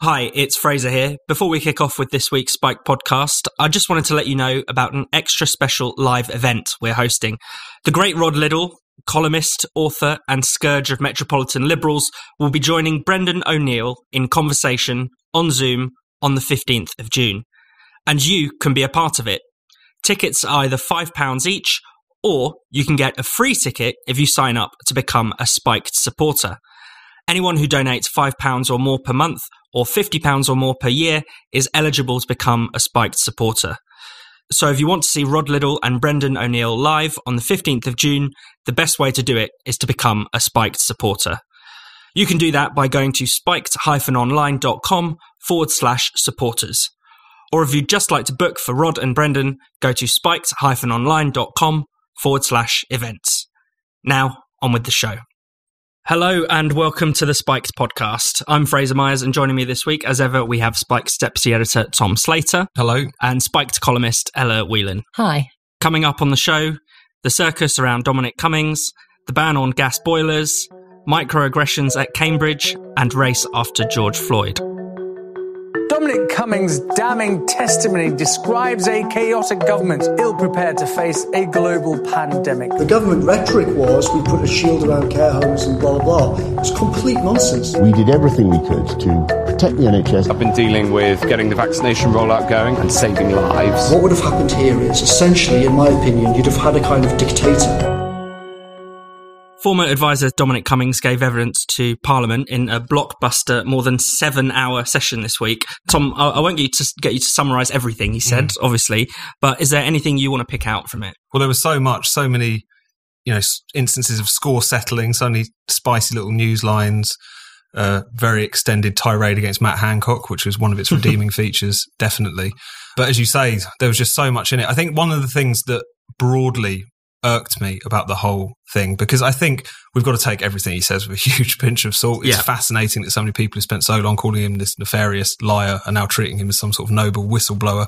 Hi, it's Fraser here. Before we kick off with this week's Spike podcast, I just wanted to let you know about an extra special live event we're hosting. The great Rod Liddle, columnist, author, and scourge of metropolitan liberals, will be joining Brendan O'Neill in conversation on Zoom on the 15th of June. And you can be a part of it. Tickets are either £5 each, or you can get a free ticket if you sign up to become a Spiked supporter. Anyone who donates £5 or more per month or £50 or more per year is eligible to become a Spiked supporter. So if you want to see Rod Liddle and Brendan O'Neill live on the 15th of June, the best way to do it is to become a Spiked supporter. You can do that by going to spiked-online.com/supporters. Or if you'd just like to book for Rod and Brendan, go to spiked-online.com/events. Now, on with the show. Hello and welcome to the Spiked podcast. I'm Fraser Myers, and joining me this week, as ever, we have Spiked deputy editor Tom Slater. Hello. And Spiked columnist Ella Whelan. Hi. Coming up on the show, the circus around Dominic Cummings, the ban on gas boilers, microaggressions at Cambridge, and race after George Floyd. Dominic Cummings' damning testimony describes a chaotic government ill-prepared to face a global pandemic. The government rhetoric was we put a shield around care homes and blah, blah, blah. It was complete nonsense. We did everything we could to protect the NHS. I've been dealing with getting the vaccination rollout going and saving lives. What would have happened here is, essentially, in my opinion, you'd have had a kind of dictator. Former advisor Dominic Cummings gave evidence to Parliament in a blockbuster, more than 7-hour session this week. Tom, I won't get you to summarise everything he said, obviously, but is there anything you want to pick out from it? Well, there was so many, instances of score settling, so many spicy little news lines, very extended tirade against Matt Hancock, which was one of its redeeming features, definitely. But as you say, there was just so much in it. I think one of the things that broadly irked me about the whole thing, because I think we've got to take everything he says with a huge pinch of salt. It's fascinating that so many people have spent so long calling him this nefarious liar are now treating him as some sort of noble whistleblower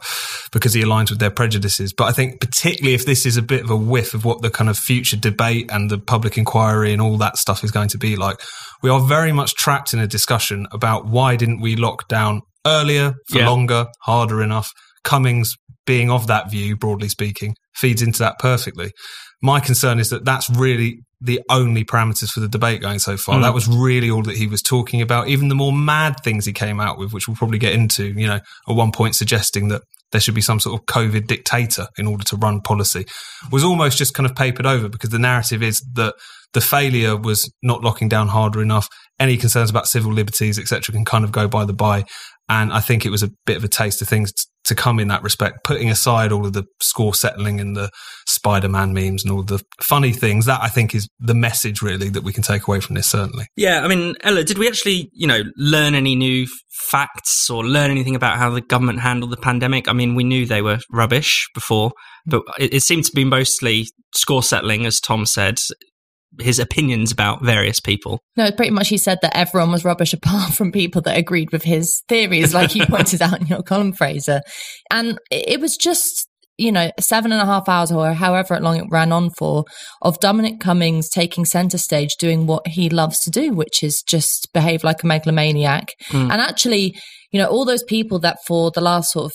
because he aligns with their prejudices. But I think particularly if this is a bit of a whiff of what the kind of future debate and the public inquiry and all that stuff is going to be like, we are very much trapped in a discussion about why didn't we lock down earlier, for longer, harder enough. Cummings, being of that view, broadly speaking, feeds into that perfectly. My concern is that that's really the only parameters for the debate going so far. That was really all that he was talking about. Even the more mad things he came out with, which we'll probably get into, at one point suggesting that there should be some sort of COVID dictator in order to run policy, was almost just kind of papered over, because the narrative is that the failure was not locking down harder enough. Any concerns about civil liberties, etc., can kind of go by the by. And I think it was a bit of a taste of things to come in that respect, putting aside all of the score settling and the Spider-Man memes and all the funny things. That, I think, is the message, really, that we can take away from this, certainly. Yeah, I mean, Ella, did we actually, learn any new facts or learn anything about how the government handled the pandemic? I mean, we knew they were rubbish before, but it seemed to be mostly score settling, as Tom said, his opinions about various people. No, pretty much he said that everyone was rubbish apart from people that agreed with his theories, like you pointed out in your column, Fraser. And it was just, 7.5 hours or however long it ran on for, of Dominic Cummings taking centre stage, doing what he loves to do, which is just behave like a megalomaniac. And actually, all those people that for the last sort of,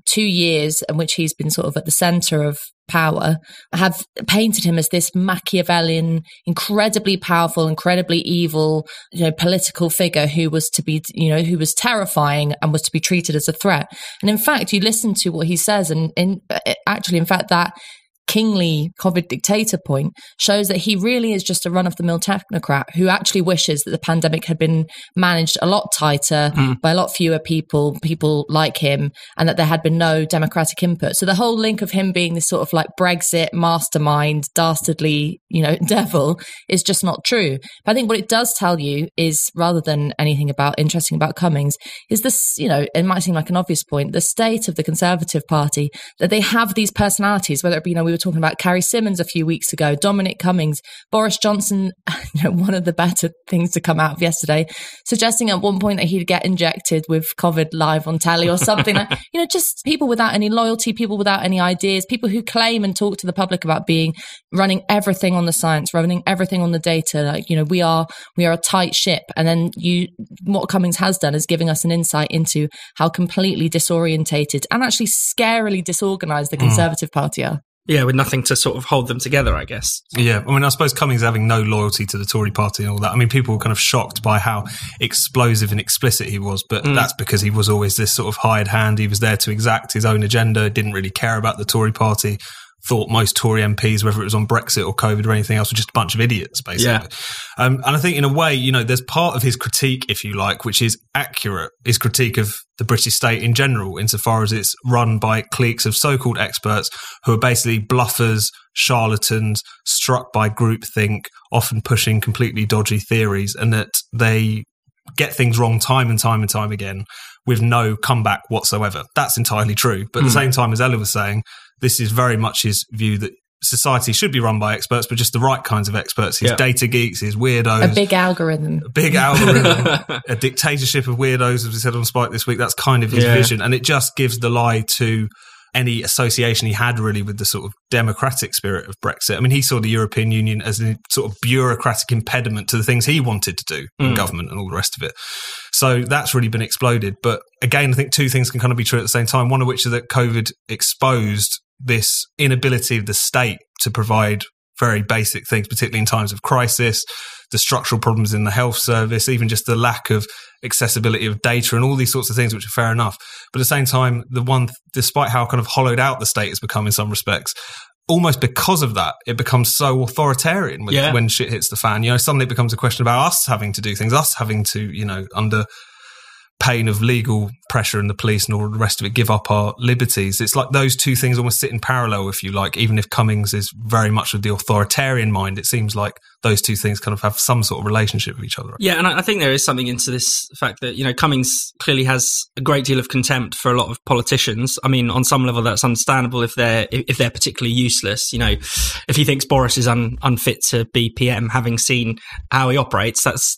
2 years in which he's been sort of at the centre of power have painted him as this Machiavellian, incredibly powerful, incredibly evil, political figure who was to be, who was terrifying and was to be treated as a threat. And in fact, you listen to what he says, and in fact, that kingly COVID dictator point shows that he really is just a run-of-the-mill technocrat who actually wishes that the pandemic had been managed a lot tighter by a lot fewer people like him, and that there had been no democratic input. So the whole link of him being this sort of like Brexit mastermind, dastardly, devil is just not true. But I think what it does tell you is, rather than anything interesting about Cummings, is this, it might seem like an obvious point, the state of the Conservative Party, that they have these personalities, whether it be, we were talking about Carrie Symonds a few weeks ago, Dominic Cummings, Boris Johnson, one of the better things to come out of yesterday, suggesting at one point that he'd get injected with COVID live on telly or something. Like, just people without any loyalty, people without any ideas, people who claim and talk to the public about running everything on the science, running everything on the data. Like, we are a tight ship. And then what Cummings has done is giving us an insight into how completely disorientated and actually scarily disorganized the Conservative Party are. Yeah, with nothing to sort of hold them together, I guess. Yeah, I suppose Cummings having no loyalty to the Tory party and all that. People were kind of shocked by how explosive and explicit he was, but that's because he was always this sort of hired hand. He was there to exact his own agenda, didn't really care about the Tory party, thought most Tory MPs, whether it was on Brexit or COVID or anything else, were just a bunch of idiots, basically. Yeah. And I think in a way, there's part of his critique, if you like, which is accurate, his critique of the British state in general, insofar as it's run by cliques of so-called experts who are basically bluffers, charlatans, struck by groupthink, often pushing completely dodgy theories, and that they get things wrong time and time and time again with no comeback whatsoever. That's entirely true. But at the same time, as Ella was saying, this is very much his view that society should be run by experts, but just the right kinds of experts. His data geeks, his weirdos. A big algorithm. A dictatorship of weirdos, as we said on Spike this week. That's kind of his vision. And it just gives the lie to any association he had really with the sort of democratic spirit of Brexit. He saw the European Union as a sort of bureaucratic impediment to the things he wanted to do in government and all the rest of it. So that's really been exploded. But again, I think two things can kind of be true at the same time. One of which is that COVID exposed this inability of the state to provide very basic things, particularly in times of crisis, the structural problems in the health service, even just the lack of accessibility of data and all these sorts of things, which are fair enough. But at the same time, despite how kind of hollowed out the state has become in some respects, almost because of that, it becomes so authoritarian when shit hits the fan. Suddenly it becomes a question about us having to do things, us having to, under pain of legal pressure and the police and all the rest of it, give up our liberties. It's like those two things almost sit in parallel, if you like. Even if Cummings is very much of the authoritarian mind, it seems like those two things kind of have some sort of relationship with each other. Yeah, and I think there is something into this fact that, Cummings clearly has a great deal of contempt for a lot of politicians. On some level, that's understandable if they're particularly useless. If he thinks Boris is unfit to be PM, having seen how he operates, that's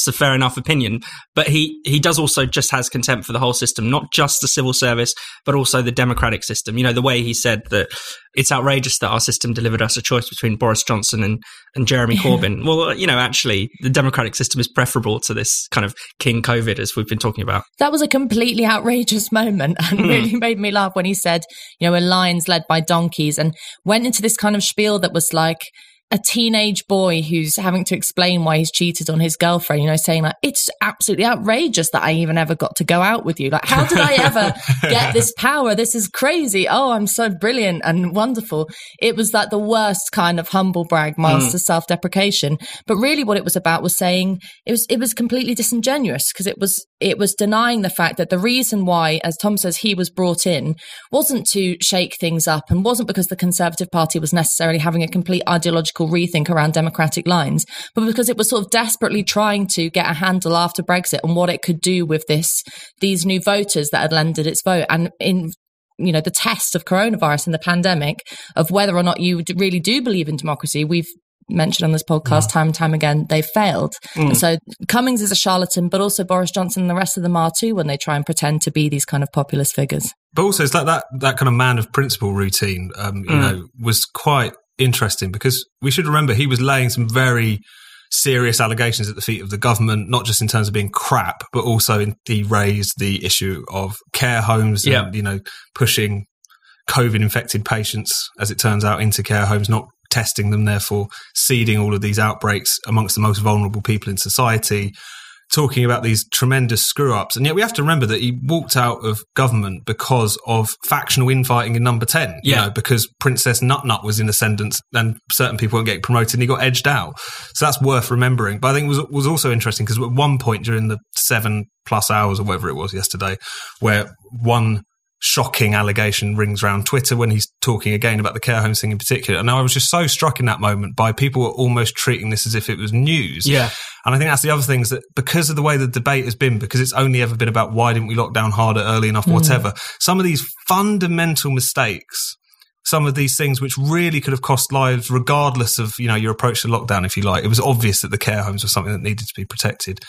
a fair enough opinion. But he does also just has contempt for the whole system, not just the civil service, but also the democratic system. The way he said that it's outrageous that our system delivered us a choice between Boris Johnson and Jeremy Corbyn. Well, actually, the democratic system is preferable to this kind of King COVID, as we've been talking about. That was a completely outrageous moment and really made me laugh when he said, a lion's led by donkeys, and went into this kind of spiel that was like a teenage boy who's having to explain why he's cheated on his girlfriend, saying like, it's absolutely outrageous that I even ever got to go out with you. Like, how did I ever get this power? This is crazy. Oh, I'm so brilliant and wonderful. It was like the worst kind of humble brag, master self-deprecation. But really what it was about was saying it was completely disingenuous, because it was denying the fact that the reason why, as Tom says, he was brought in wasn't to shake things up and wasn't because the Conservative Party was necessarily having a complete ideological rethink around democratic lines, but because it was sort of desperately trying to get a handle after Brexit on what it could do with these new voters that had lended its vote. And in the test of coronavirus and the pandemic, of whether or not you really do believe in democracy, we've mentioned on this podcast time and time again, they've failed. And so Cummings is a charlatan, but also Boris Johnson and the rest of them are too, when they try and pretend to be these kind of populist figures. But also it's like that kind of man of principle routine, was quite interesting, because we should remember he was laying some very serious allegations at the feet of the government, not just in terms of being crap, but also he raised the issue of care homes and, pushing COVID-infected patients, as it turns out, into care homes, not testing them, therefore seeding all of these outbreaks amongst the most vulnerable people in society, talking about these tremendous screw-ups. And yet we have to remember that he walked out of government because of factional infighting in Number 10, because Princess Nut was in ascendance and certain people weren't getting promoted and he got edged out. So that's worth remembering. But I think it was also interesting because at one point during the 7+ hours or whatever it was yesterday, where one shocking allegation rings around Twitter when he's talking again about the care homes thing in particular. And I was just so struck in that moment by people were almost treating this as if it was news. Yeah. And I think that's the other thing, is that because of the way the debate has been, because it's only ever been about why didn't we lock down harder, early enough, whatever, some of these fundamental mistakes some of these things which really could have cost lives regardless of, your approach to lockdown, if you like. It was obvious that the care homes were something that needed to be protected.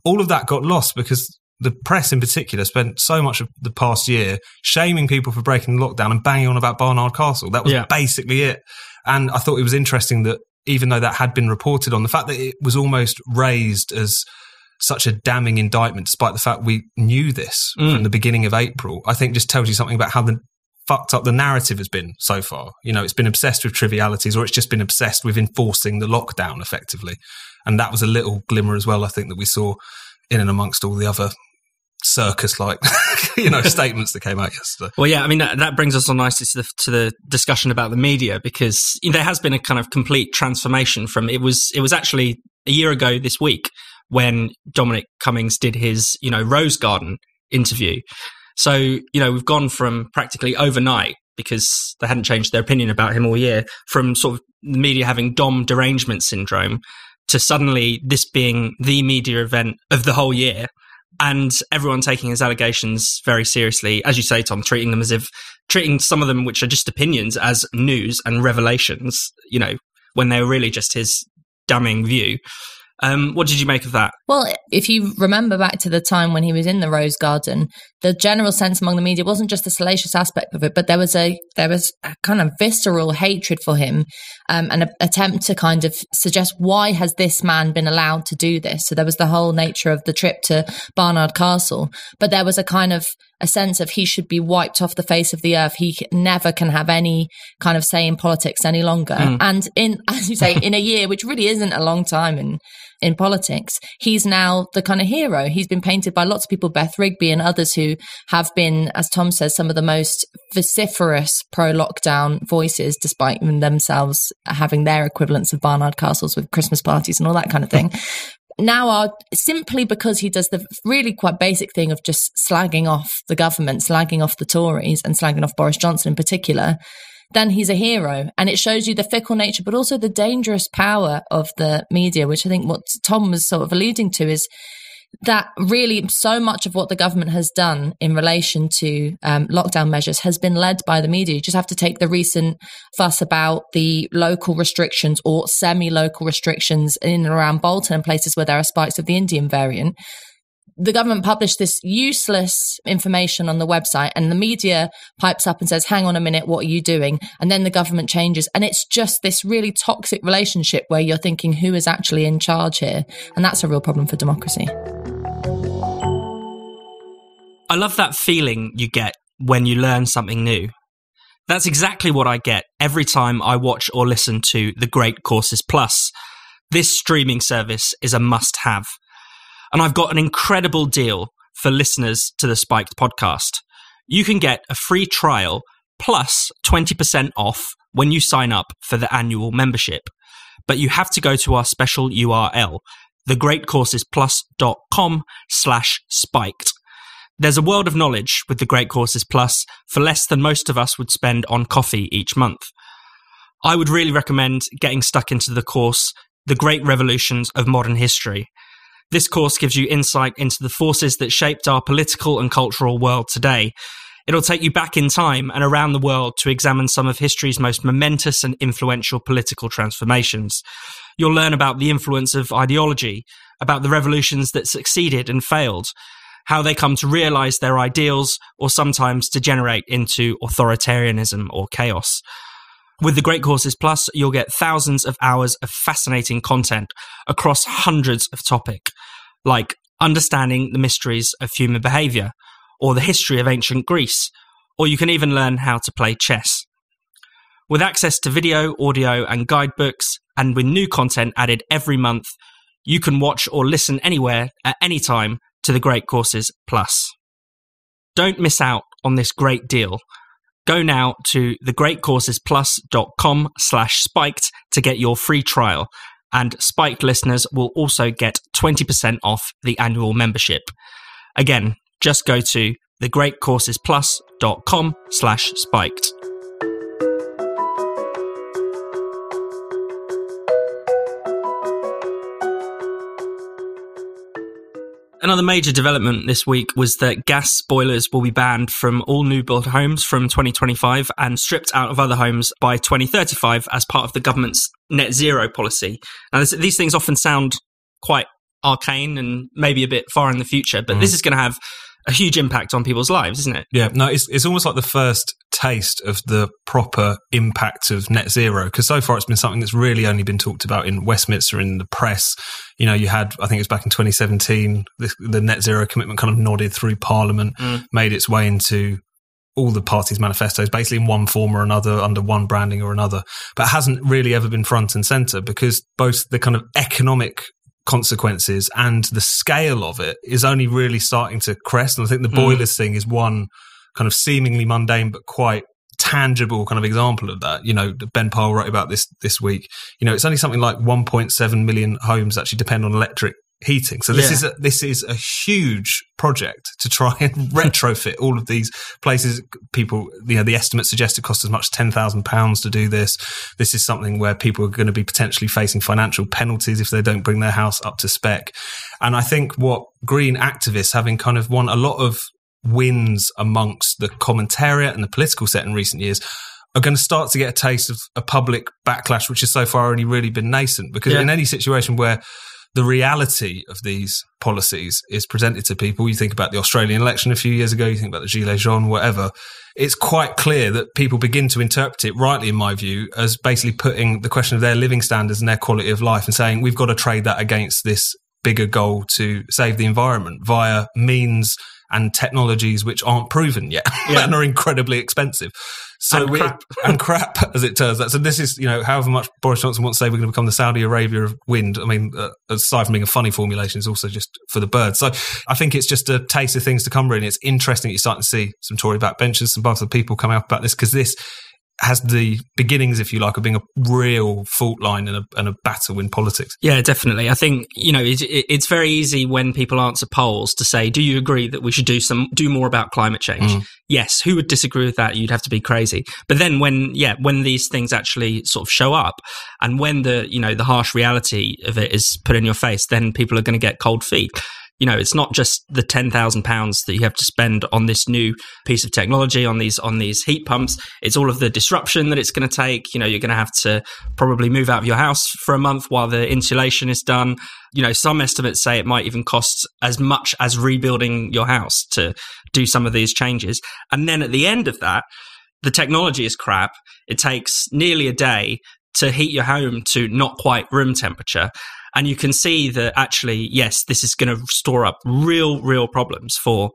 All of that got lost because the press in particular spent so much of the past year shaming people for breaking the lockdown and banging on about Barnard Castle. That was basically it. And I thought it was interesting that even though that had been reported on, the fact that it was almost raised as such a damning indictment, despite the fact we knew this from the beginning of April, I think just tells you something about how fucked up the narrative has been so far. It's been obsessed with trivialities, or it's just been obsessed with enforcing the lockdown effectively. And that was a little glimmer as well, I think, that we saw in and amongst all the other circus-like, statements that came out yesterday. Well, yeah, I mean, that brings us on nicely to the discussion about the media, because there has been a kind of complete transformation from, it was actually a year ago this week when Dominic Cummings did his, Rose Garden interview. So, we've gone from practically overnight, because they hadn't changed their opinion about him all year, from sort of the media having Dom derangement syndrome to suddenly this being the media event of the whole year, and everyone taking his allegations very seriously. As you say, Tom, treating some of them, which are just opinions, as news and revelations, when they were really just his damning view. What did you make of that? Well, if you remember back to the time when he was in the Rose Garden, the general sense among the media wasn't just the salacious aspect of it, but there was a kind of visceral hatred for him, and an attempt to kind of suggest, why has this man been allowed to do this? So there was the whole nature of the trip to Barnard Castle, but there was a kind of a sense of he should be wiped off the face of the earth. He never can have any kind of say in politics any longer. And as you say, in a year, which really isn't a long time in politics, he's now the kind of hero. He's been painted by lots of people, Beth Rigby and others, who have been, as Tom says, some of the most vociferous pro-lockdown voices, despite themselves having their equivalents of Barnard Castles with Christmas parties and all that kind of thing. Now are, simply because he does the really quite basic thing of just slagging off the government, slagging off the Tories and slagging off Boris Johnson in particular, then he's a hero. And it shows you the fickle nature, but also the dangerous power of the media, which I think what Tom was sort of alluding to is that really so much of what the government has done in relation to lockdown measures has been led by the media. You just have to take the recent fuss about the local restrictions or semi-local restrictions in and around Bolton and places where there are spikes of the Indian variant. The government published this useless information on the website, and the media pipes up and says, hang on a minute, what are you doing? And then the government changes. And it's just this really toxic relationship where you're thinking, who is actually in charge here? And that's a real problem for democracy. I love that feeling you get when you learn something new. That's exactly what I get every time I watch or listen to The Great Courses Plus. This streaming service is a must-have. And I've got an incredible deal for listeners to the Spiked podcast. You can get a free trial plus 20% off when you sign up for the annual membership. But you have to go to our special URL, thegreatcoursesplus.com/spiked. There's a world of knowledge with The Great Courses Plus for less than most of us would spend on coffee each month. I would really recommend getting stuck into the course, The Great Revolutions of Modern History. This course gives you insight into the forces that shaped our political and cultural world today. It'll take you back in time and around the world to examine some of history's most momentous and influential political transformations. You'll learn about the influence of ideology, about the revolutions that succeeded and failed, how they come to realise their ideals or sometimes degenerate into authoritarianism or chaos. With The Great Courses Plus, you'll get thousands of hours of fascinating content across hundreds of topics, like understanding the mysteries of human behaviour, or the history of ancient Greece, or you can even learn how to play chess. With access to video, audio, and guidebooks, and with new content added every month, you can watch or listen anywhere at any time to The Great Courses Plus. Don't miss out on this great deal. Go now to thegreatcoursesplus.com/spiked to get your free trial, and Spiked listeners will also get 20% off the annual membership. Again, just go to thegreatcoursesplus.com/spiked. Another major development this week was that gas boilers will be banned from all new built homes from 2025 and stripped out of other homes by 2035 as part of the government's net zero policy. Now, these things often sound quite arcane and maybe a bit far in the future, but this is going to have a huge impact on people's lives, isn't it? Yeah, no, it's almost like the first taste of the proper impact of net zero, because so far it's been something that's really only been talked about in Westminster, in the press. You know, you had, I think it was back in 2017, the net zero commitment kind of nodded through Parliament, made its way into all the parties' manifestos, basically in one form or another, under one branding or another, but hasn't really ever been front and centre, because both the kind of economic consequences and the scale of it is only really starting to crest. And I think the boilers thing is one kind of seemingly mundane but quite tangible kind of example of that. You know, Ben Pyle wrote about this week. You know, it's only something like 1.7 million homes actually depend on electric heating. So this is a huge project to try and retrofit all of these places. People, you know, the estimates suggest it costs as much as £10,000 to do this. This is something where people are going to be potentially facing financial penalties if they don't bring their house up to spec. And I think what green activists, having kind of won a lot of wins amongst the commentariat and the political set in recent years, are going to start to get a taste of a public backlash, which has so far only really been nascent. Because in any situation where the reality of these policies is presented to people, you think about the Australian election a few years ago, you think about the Gilets jaunes, whatever, it's quite clear that people begin to interpret it, rightly in my view, as basically putting the question of their living standards and their quality of life and saying, we've got to trade that against this bigger goal to save the environment via means and technologies which aren't proven yet and are incredibly expensive. So crap, as it turns out. So this is, you know, however much Boris Johnson wants to say we're going to become the Saudi Arabia of wind. I mean, aside from being a funny formulation, it's also just for the birds. So I think it's just a taste of things to come, really. It's interesting that you're starting to see some Tory backbenchers, some other people coming up about this, because this has the beginnings, if you like, of being a real fault line and a battle in politics. Yeah, definitely. I think, you know, it's very easy when people answer polls to say, do you agree that we should do more about climate change? Yes. Who would disagree with that? You'd have to be crazy. But then when these things actually sort of show up, and when the harsh reality of it is put in your face, then people are going to get cold feet. You know, it's not just the £10,000 that you have to spend on this new piece of technology, on these heat pumps. It's all of the disruption that it's going to take. You know, you're going to have to probably move out of your house for a month while the insulation is done. You know, some estimates say it might even cost as much as rebuilding your house to do some of these changes. And then at the end of that, the technology is crap. It takes nearly a day to heat your home to not quite room temperature. And you can see that actually, yes, this is going to store up real problems for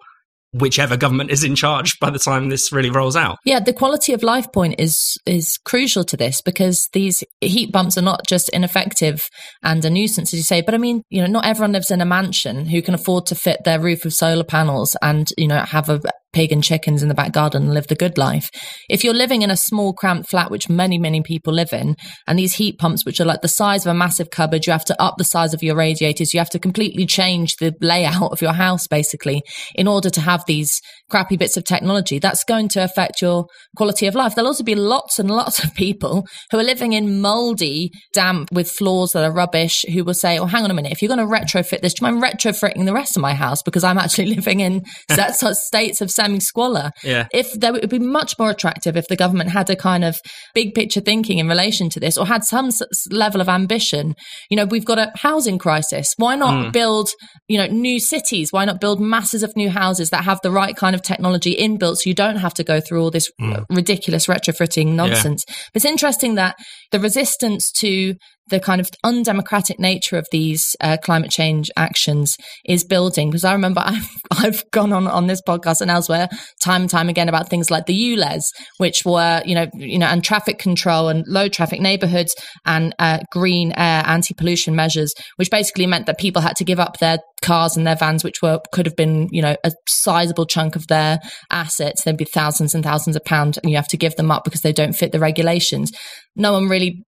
whichever government is in charge by the time this really rolls out. Yeah, the quality of life point is crucial to this, because these heat pumps are not just ineffective and a nuisance, as you say, but I mean, you know, not everyone lives in a mansion who can afford to fit their roof with solar panels and, you know, have a pig and chickens in the back garden and live the good life. If you're living in a small cramped flat, which many people live in, and these heat pumps, which are like the size of a massive cupboard, you have to up the size of your radiators, you have to completely change the layout of your house basically in order to have these crappy bits of technology, that's going to affect your quality of life. There'll also be lots and lots of people who are living in mouldy, damp, with floors that are rubbish, who will say, oh, hang on a minute, if you're going to retrofit this, do you mind retrofitting the rest of my house, because I'm actually living in states of semi-squalor. Yeah. It would be much more attractive if the government had a kind of big picture thinking in relation to this, or had some level of ambition. You know, we've got a housing crisis. Why not build, you know, new cities? Why not build masses of new houses that have the right kind of technology inbuilt, so you don't have to go through all this ridiculous retrofitting nonsense? But it's interesting that the resistance to the kind of undemocratic nature of these climate change actions is building. Because I remember I've gone on this podcast and elsewhere time and time again about things like the ULEZ, which were, you know, and traffic control and low traffic neighborhoods and green air anti-pollution measures, which basically meant that people had to give up their cars and their vans, which could have been, you know, a sizable chunk of their assets. There'd be thousands and thousands of pounds, and you have to give them up because they don't fit the regulations. No one really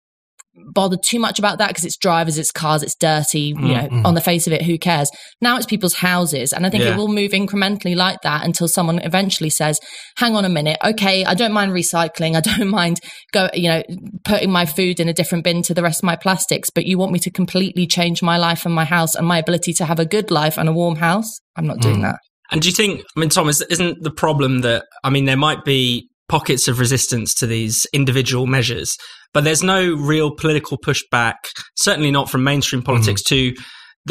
bothered too much about that because it's drivers, it's cars, it's dirty, you know, on the face of it, who cares? Now it's people's houses. And I think it will move incrementally like that until someone eventually says, hang on a minute, okay, I don't mind recycling. I don't mind putting my food in a different bin to the rest of my plastics, but you want me to completely change my life and my house and my ability to have a good life and a warm house? I'm not doing that. And do you think, I mean, Tom, isn't the problem that, I mean, there might be pockets of resistance to these individual measures, but there's no real political pushback, certainly not from mainstream politics, to,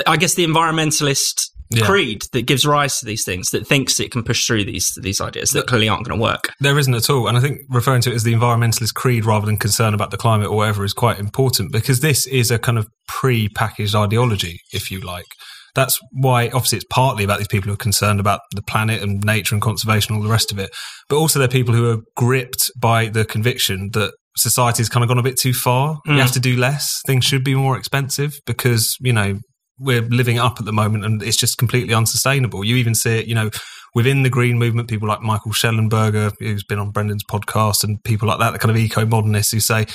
I guess, the environmentalist creed that gives rise to these things, that thinks it can push through these ideas that clearly aren't going to work. There isn't at all. And I think referring to it as the environmentalist creed rather than concern about the climate or whatever is quite important, because this is a kind of pre-packaged ideology, if you like. That's why, obviously, it's partly about these people who are concerned about the planet and nature and conservation and all the rest of it. But also they're people who are gripped by the conviction that society's kind of gone a bit too far. You have to do less. Things should be more expensive because, you know, we're living up at the moment and it's just completely unsustainable. You even see it, you know, within the green movement, people like Michael Schellenberger, who's been on Brendan's podcast, and people like that, the kind of eco-modernists who say,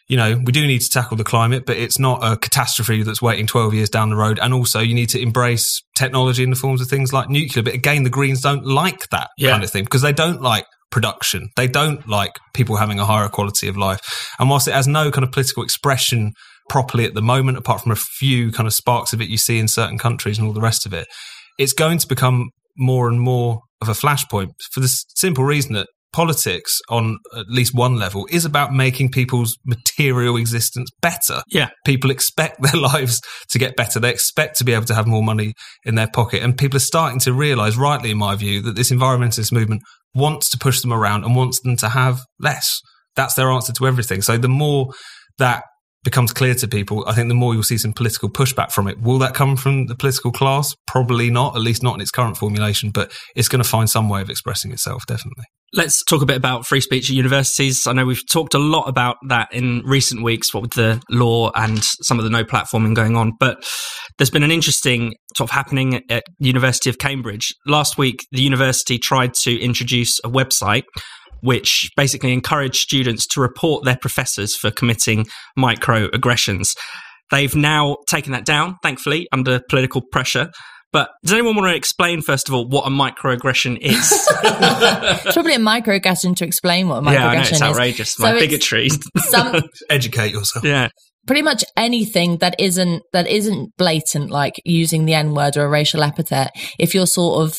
you know, we do need to tackle the climate, but it's not a catastrophe that's waiting 12 years down the road. And also you need to embrace technology in the forms of things like nuclear. But again, the Greens don't like that kind of thing because they don't like production. They don't like people having a higher quality of life. And whilst it has no kind of political expression properly at the moment, apart from a few kind of sparks of it you see in certain countries and all the rest of it, it's going to become more and more of a flashpoint for the simple reason that politics on at least one level is about making people's material existence better. Yeah. People expect their lives to get better. They expect to be able to have more money in their pocket. And people are starting to realise, rightly in my view, that this environmentalist movement wants to push them around and wants them to have less. That's their answer to everything. So the more that becomes clear to people, I think the more you'll see some political pushback from it. Will that come from the political class? Probably not, at least not in its current formulation, but it's going to find some way of expressing itself, definitely. Let's talk a bit about free speech at universities. I know we've talked a lot about that in recent weeks, what with the law and some of the no platforming going on, but there's been an interesting sort of happening at the University of Cambridge. Last week, the university tried to introduce a website which basically encouraged students to report their professors for committing microaggressions. They've now taken that down, thankfully, under political pressure. But does anyone want to explain, first of all, what a microaggression is? It's probably a microaggression to explain what a microaggression is. Yeah, I know, it's outrageous. So my bigotry. Educate yourself. Yeah. Pretty much anything that isn't blatant, like using the N-word or a racial epithet, if you're sort of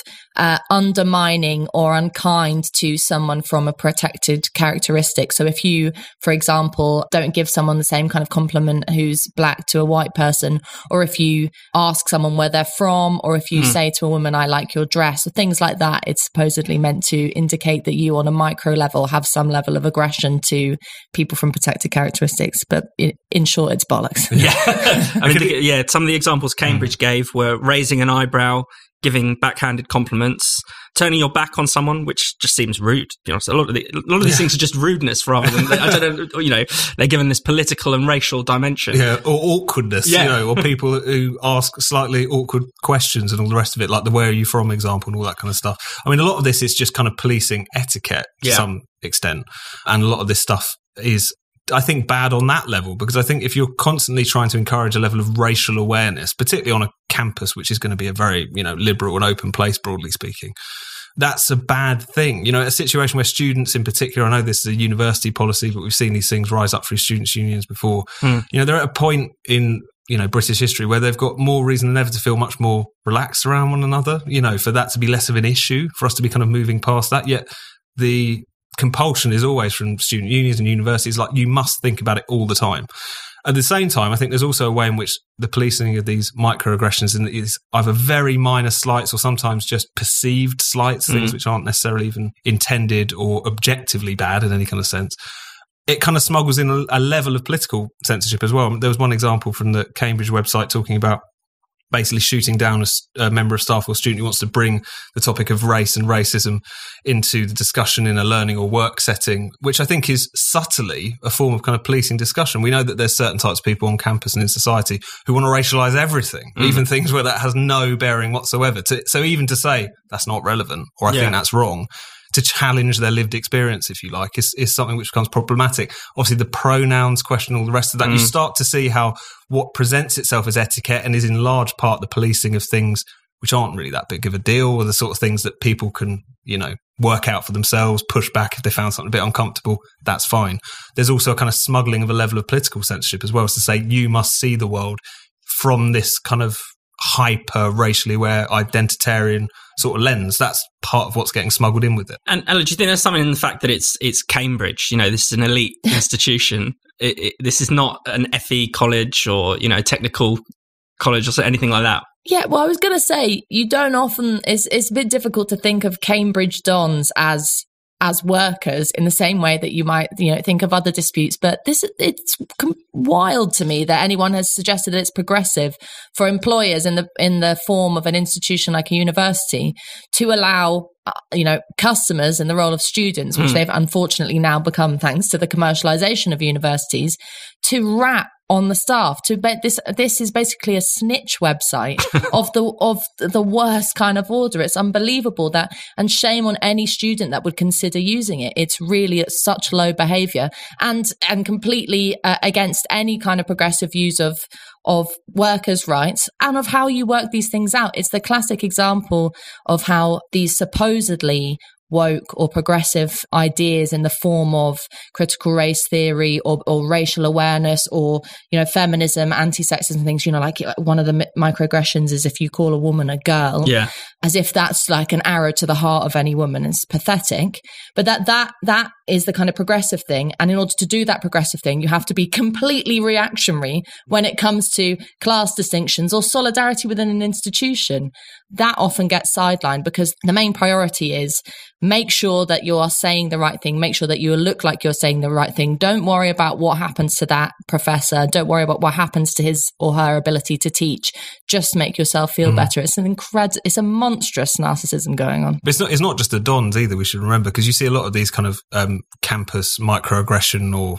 undermining or unkind to someone from a protected characteristic. So if you, for example, don't give someone the same kind of compliment who's black to a white person, or if you ask someone where they're from, or if you say to a woman, I like your dress, or things like that, it's supposedly meant to indicate that you on a micro level have some level of aggression to people from protected characteristics. But in short, it's bollocks. Yeah. I mean, some of the examples Cambridge gave were raising an eyebrow, giving backhanded compliments, turning your back on someone, which just seems rude. You know, so a lot of these things are just rudeness rather than, I don't know, you know, they're given this political and racial dimension. Yeah, or awkwardness, you know, or people who ask slightly awkward questions and all the rest of it, like the where are you from example and all that kind of stuff. I mean, a lot of this is just kind of policing etiquette to some extent. And a lot of this stuff is, I think, bad on that level, because I think if you're constantly trying to encourage a level of racial awareness, particularly on a campus, which is going to be a very, you know, liberal and open place, broadly speaking, that's a bad thing. You know, a situation where students in particular, I know this is a university policy, but we've seen these things rise up through students' unions before. You know, they're at a point in, you know, British history where they've got more reason than ever to feel much more relaxed around one another, you know, for that to be less of an issue, for us to be kind of moving past that. Yet the compulsion is always from student unions and universities, like you must think about it all the time. At the same time, I think there's also a way in which the policing of these microaggressions is either very minor slights or sometimes just perceived slights, things which aren't necessarily even intended or objectively bad in any kind of sense. It kind of smuggles in a level of political censorship as well. There was one example from the Cambridge website talking about basically shooting down a member of staff or student who wants to bring the topic of race and racism into the discussion in a learning or work setting, which I think is subtly a form of kind of policing discussion. We know that there's certain types of people on campus and in society who want to racialise everything, even things where that has no bearing whatsoever. So even to say that's not relevant or I think that's wrong, to challenge their lived experience, if you like, is something which becomes problematic. Obviously, the pronouns question, all the rest of that, you start to see how what presents itself as etiquette and is in large part the policing of things which aren't really that big of a deal, or the sort of things that people can, work out for themselves, push back if they found something a bit uncomfortable, that's fine. There's also a kind of smuggling of a level of political censorship as well, as to say you must see the world from this kind of hyper racially aware identitarian sort of lens. That's part of what's getting smuggled in with it. And Ella, do you think there's something in the fact that it's Cambridge? This is an elite institution. This is not an FE college or technical college or anything like that. Yeah, well, I was going to say, you don't often, it's a bit difficult to think of Cambridge dons as workers in the same way that you might, think of other disputes. But it's wild to me that anyone has suggested that it's progressive for employers in the form of an institution like a university to allow customers in the role of students, which they've unfortunately now become thanks to the commercialization of universities, to rat on the staff. This is basically a snitch website of the worst kind of order. It's unbelievable that, and shame on any student that would consider using it. It's really at such low behavior and completely against any kind of progressive views of workers' rights and of how you work these things out. It's the classic example of how these supposedly woke or progressive ideas in the form of critical race theory or racial awareness or feminism, anti-sexism things, like one of the microaggressions is if you call a woman a girl, as if that's like an arrow to the heart of any woman. It's pathetic, but that is the kind of progressive thing. And in order to do that progressive thing, you have to be completely reactionary when it comes to class distinctions or solidarity within an institution. That often gets sidelined because the main priority is make sure that you are saying the right thing, make sure that you look like you're saying the right thing. Don't worry about what happens to that professor. Don't worry about what happens to his or her ability to teach. Just make yourself feel better. It's it's a monstrous narcissism going on. But it's not just the dons either, we should remember, because you see a lot of these kind of campus microaggression or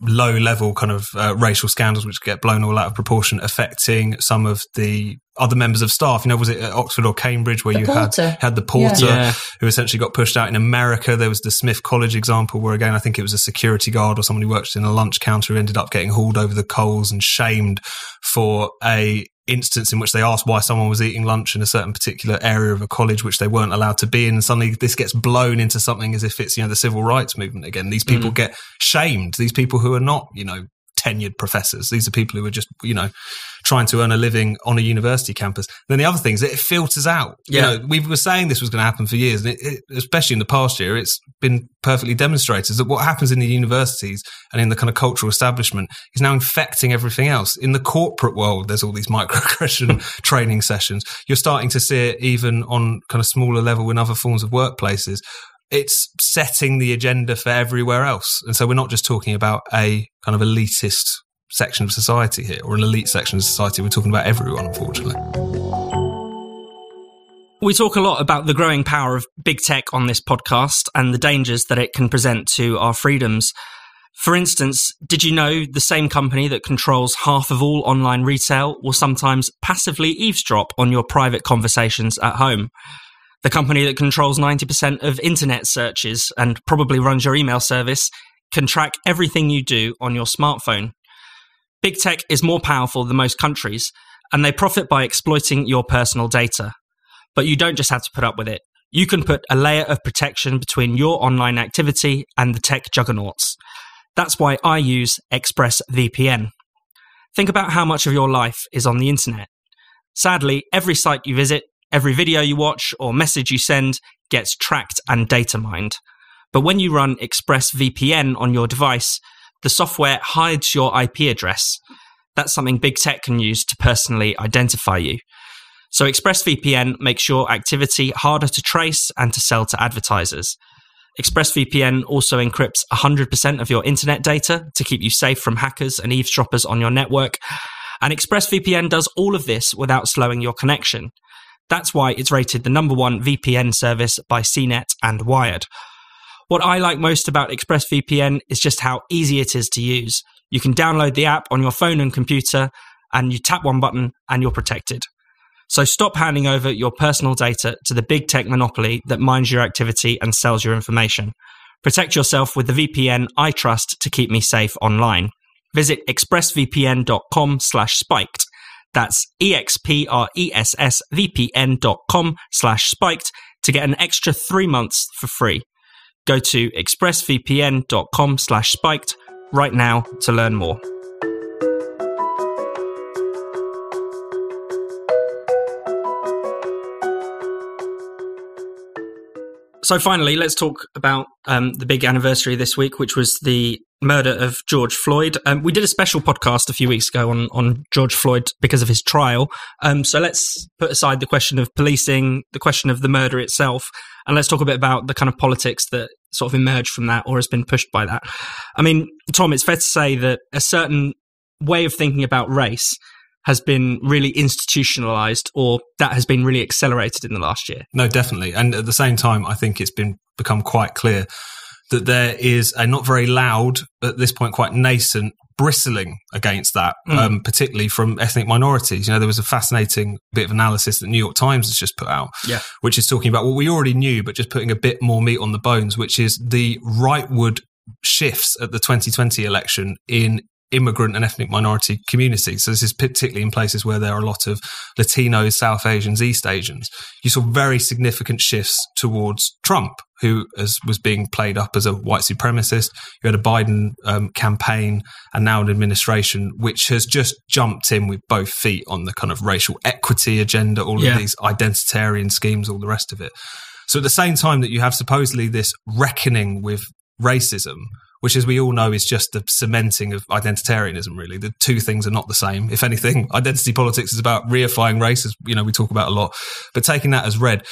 low level kind of racial scandals which get blown all out of proportion, affecting some of the other members of staff. Was it at Oxford or Cambridge where had the porter who essentially got pushed out? In America, there was the Smith College example where, again, I think it was a security guard or someone who worked in a lunch counter who ended up getting hauled over the coals and shamed for a instance in which they asked why someone was eating lunch in a certain particular area of a college which they weren't allowed to be in, and suddenly this gets blown into something as if it's the civil rights movement again. These people get shamed. These people who are not tenured professors. These are people who are just trying to earn a living on a university campus. Then the other thing is that it filters out. We were saying this was going to happen for years, and especially in the past year, it's been perfectly demonstrated that what happens in the universities and in the kind of cultural establishment is now infecting everything else. In the corporate world, there's all these microaggression training sessions. You're starting to see it even on kind of smaller level in other forms of workplaces. It's setting the agenda for everywhere else. And so we're not just talking about a kind of elitist section of society here, or an elite section of society. We're talking about everyone, unfortunately. We talk a lot about the growing power of big tech on this podcast and the dangers that it can present to our freedoms. For instance, did you know the same company that controls half of all online retail will sometimes passively eavesdrop on your private conversations at home? The company that controls 90% of internet searches and probably runs your email service can track everything you do on your smartphone. Big tech is more powerful than most countries, and they profit by exploiting your personal data. But you don't just have to put up with it. You can put a layer of protection between your online activity and the tech juggernauts. That's why I use ExpressVPN. Think about how much of your life is on the internet. Sadly, every site you visit, every video you watch or message you send gets tracked and data mined. But when you run ExpressVPN on your device, the software hides your IP address. That's something big tech can use to personally identify you. So ExpressVPN makes your activity harder to trace and to sell to advertisers. ExpressVPN also encrypts 100% of your internet data to keep you safe from hackers and eavesdroppers on your network. And ExpressVPN does all of this without slowing your connection. That's why it's rated the #1 VPN service by CNET and Wired. What I like most about ExpressVPN is just how easy it is to use. You can download the app on your phone and computer, and you tap one button and you're protected. So stop handing over your personal data to the big tech monopoly that mines your activity and sells your information. Protect yourself with the VPN I trust to keep me safe online. Visit expressvpn.com/spiked. That's expressvpn.com/spiked to get an extra 3 months for free. Go to expressvpn.com/spiked right now to learn more. So finally, let's talk about the big anniversary this week, which was the murder of George Floyd. We did a special podcast a few weeks ago on George Floyd because of his trial. So let's put aside the question of policing, the question of the murder itself, and let's talk a bit about the kind of politics that sort of emerged from that or has been pushed by that. I mean, Tom, it's fair to say that a certain way of thinking about race has been really institutionalized, or that has been really accelerated in the last year. No, definitely. And at the same time, I think it's become quite clear that there is a not very loud, at this point quite nascent, bristling against that, particularly from ethnic minorities. You know, there was a fascinating bit of analysis that New York Times has just put out, which is talking about what we already knew, but just putting a bit more meat on the bones, which is the rightward shifts at the 2020 election in immigrant and ethnic minority communities. So this is particularly in places where there are a lot of Latinos, South Asians, East Asians. You saw very significant shifts towards Trump, who was being played up as a white supremacist. You had a Biden campaign and now an administration which has just jumped in with both feet on the kind of racial equity agenda, all of these identitarian schemes, all the rest of it. So at the same time that you have supposedly this reckoning with racism, which, as we all know, is just the cementing of identitarianism, really. The two things are not the same. If anything, identity politics is about reifying race, as you know, we talk about a lot. But taking that as read,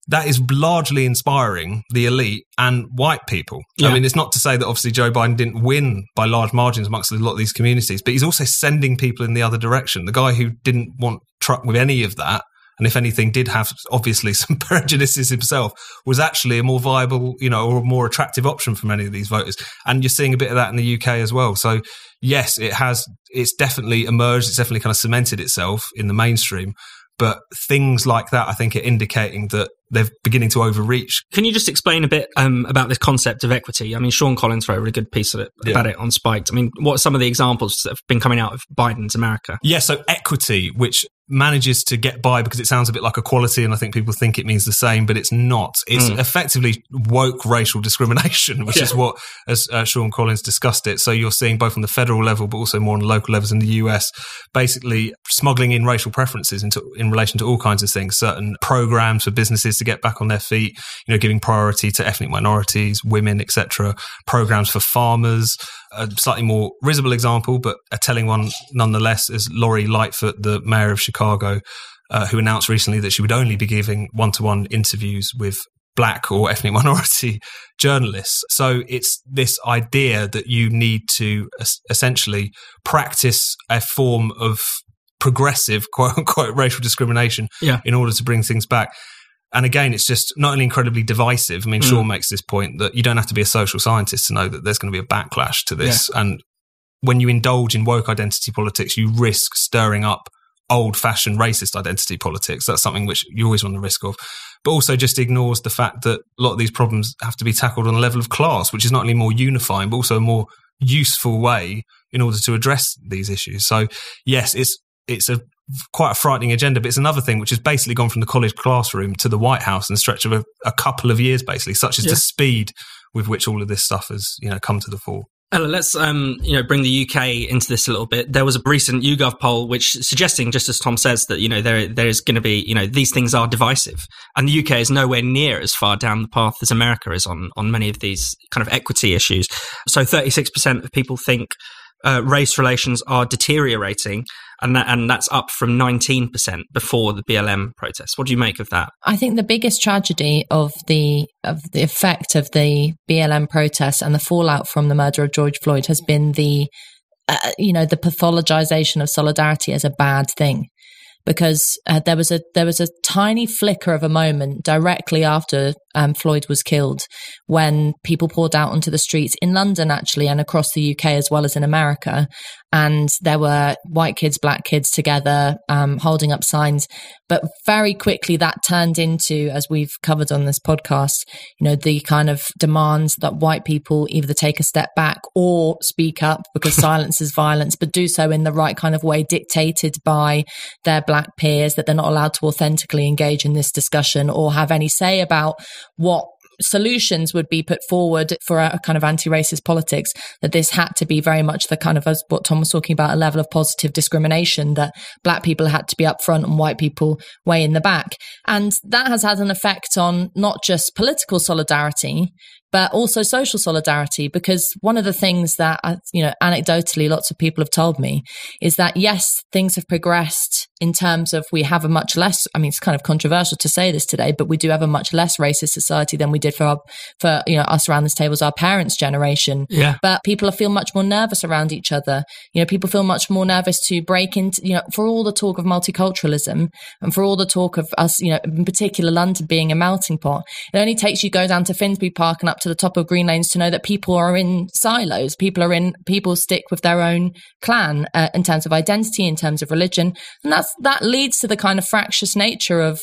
that is largely inspiring the elite and white people. I mean, it's not to say that obviously Joe Biden didn't win by large margins amongst a lot of these communities, but he's also sending people in the other direction. The guy who didn't want truck with any of that, and if anything did have obviously some prejudices himself, was actually a more viable, you know, or a more attractive option for many of these voters. And you're seeing a bit of that in the UK as well. So yes, it's definitely emerged. It's definitely kind of cemented itself in the mainstream. But things like that, I think, are indicating that they're beginning to overreach. Can you just explain a bit about this concept of equity? I mean, Sean Collins wrote a really good piece of it about it on Spiked. I mean, what are some of the examples that have been coming out of Biden's America? Yeah, so equity, which manages to get by because it sounds a bit like equality, and I think people think it means the same, but it's not. It's effectively woke racial discrimination, which is what, as Sean Collins discussed it. So you're seeing both on the federal level, but also more on local levels in the US, basically smuggling in racial preferences in relation to all kinds of things, certain programs for businesses to get back on their feet, you know, giving priority to ethnic minorities, women, etc., programs for farmers. A slightly more risible example, but a telling one nonetheless, is Lori Lightfoot, the mayor of Chicago, who announced recently that she would only be giving one-to-one interviews with Black or ethnic minority journalists. So it's this idea that you need to essentially practice a form of progressive, quote-unquote, racial discrimination in order to bring things back. And again, it's just not only incredibly divisive. I mean, Sean makes this point that you don't have to be a social scientist to know that there's going to be a backlash to this. Yeah. And when you indulge in woke identity politics, you risk stirring up old-fashioned racist identity politics. That's something which you always run the risk of. But also just ignores the fact that a lot of these problems have to be tackled on a level of class, which is not only more unifying, but also a more useful way in order to address these issues. So, yes, it's quite a frightening agenda, but it's another thing which has basically gone from the college classroom to the White House in the stretch of a couple of years, basically, such as the speed with which all of this stuff has, you know, come to the fore. Ella, let's bring the UK into this a little bit. There was a recent YouGov poll which suggesting, just as Tom says, that, you know, there is going to be, you know, these things are divisive, and the UK is nowhere near as far down the path as America is on many of these kind of equity issues. So 36% of people think race relations are deteriorating, and that's up from 19% before the BLM protests. What do you make of that? I think the biggest tragedy of the effect of the BLM protests and the fallout from the murder of George Floyd has been the pathologization of solidarity as a bad thing. Because there was a tiny flicker of a moment directly after Floyd was killed, when people poured out onto the streets in London, actually, and across the UK as well as in America. And there were white kids, black kids together, holding up signs. But very quickly that turned into, as we've covered on this podcast, the kind of demands that white people either take a step back or speak up, because silence is violence, but do so in the right kind of way, dictated by their black peers, that they're not allowed to authentically engage in this discussion or have any say about what solutions would be put forward for a kind of anti-racist politics, that this had to be very much the kind of, as what Tom was talking about, a level of positive discrimination, that black people had to be up front and white people way in the back. And that has had an effect on not just political solidarity, but also social solidarity, because one of the things that, anecdotally, lots of people have told me is that, yes, things have progressed in terms of we have a much less, it's kind of controversial to say this today, but we do have a much less racist society than we did for us around this table as our parents' generation. Yeah. But people feel much more nervous around each other. People feel much more nervous to break into, for all the talk of multiculturalism and for all the talk of us, in particular London being a melting pot, it only takes you go down to Finsbury Park and up to the top of Green Lanes to know that people are in silos. People stick with their own clan in terms of identity, in terms of religion, and that leads to the kind of fractious nature of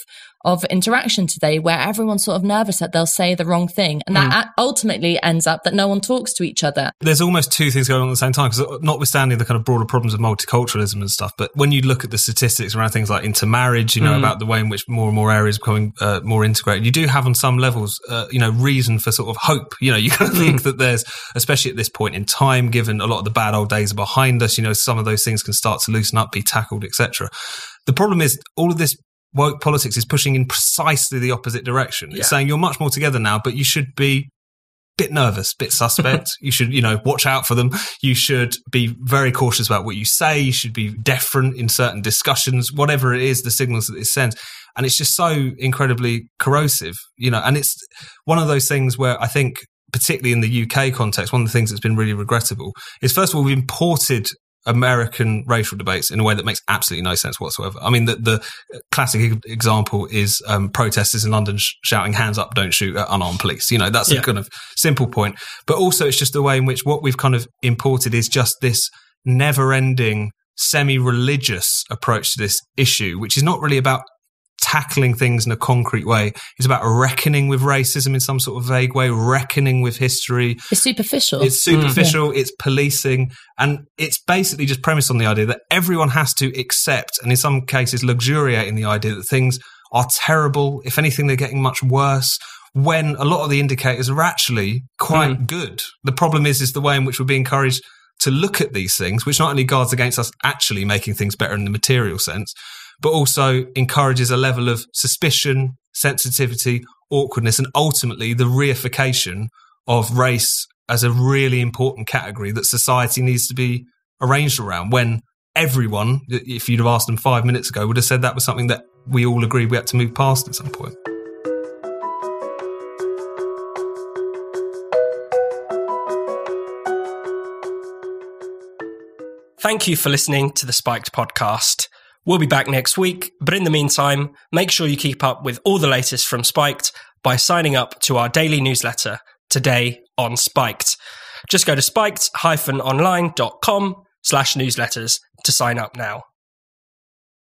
interaction today, where everyone's sort of nervous that they'll say the wrong thing, and that ultimately ends up that no one talks to each other. There's almost two things going on at the same time, because notwithstanding the kind of broader problems of multiculturalism and stuff, but when you look at the statistics around things like intermarriage, about the way in which more and more areas are becoming more integrated, you do have on some levels, reason for sort of hope. You kind of think that there's, especially at this point in time, given a lot of the bad old days are behind us, some of those things can start to loosen up, be tackled, etc. The problem is all of this woke politics is pushing in precisely the opposite direction. It's saying you're much more together now, but you should be a bit nervous, a bit suspect. You should, watch out for them. You should be very cautious about what you say. You should be deferent in certain discussions, whatever it is, the signals that it sends. And it's just so incredibly corrosive, and it's one of those things where I think, particularly in the UK context, one of the things that's been really regrettable is, first of all, we've imported American racial debates in a way that makes absolutely no sense whatsoever. The classic example is protesters in London shouting "hands up, don't shoot" at unarmed police. That's a kind of simple point. But also it's just the way in which what we've kind of imported is just this never-ending semi-religious approach to this issue, which is not really about tackling things in a concrete way. It's about reckoning with racism in some sort of vague way, reckoning with history. It's superficial. It's policing, and it's basically just premised on the idea that everyone has to accept, and in some cases luxuriate in the idea that things are terrible. If anything, they're getting much worse, when a lot of the indicators are actually quite good. The problem is the way in which we're being encouraged to look at these things, which not only guards against us actually making things better in the material sense, but also encourages a level of suspicion, sensitivity, awkwardness, and ultimately the reification of race as a really important category that society needs to be arranged around, when everyone, if you'd have asked them 5 minutes ago, would have said that was something that we all agreed we had to move past at some point. Thank you for listening to the Spiked podcast. We'll be back next week, but in the meantime, make sure you keep up with all the latest from Spiked by signing up to our daily newsletter, Today on Spiked. Just go to spiked-online.com/newsletters to sign up now.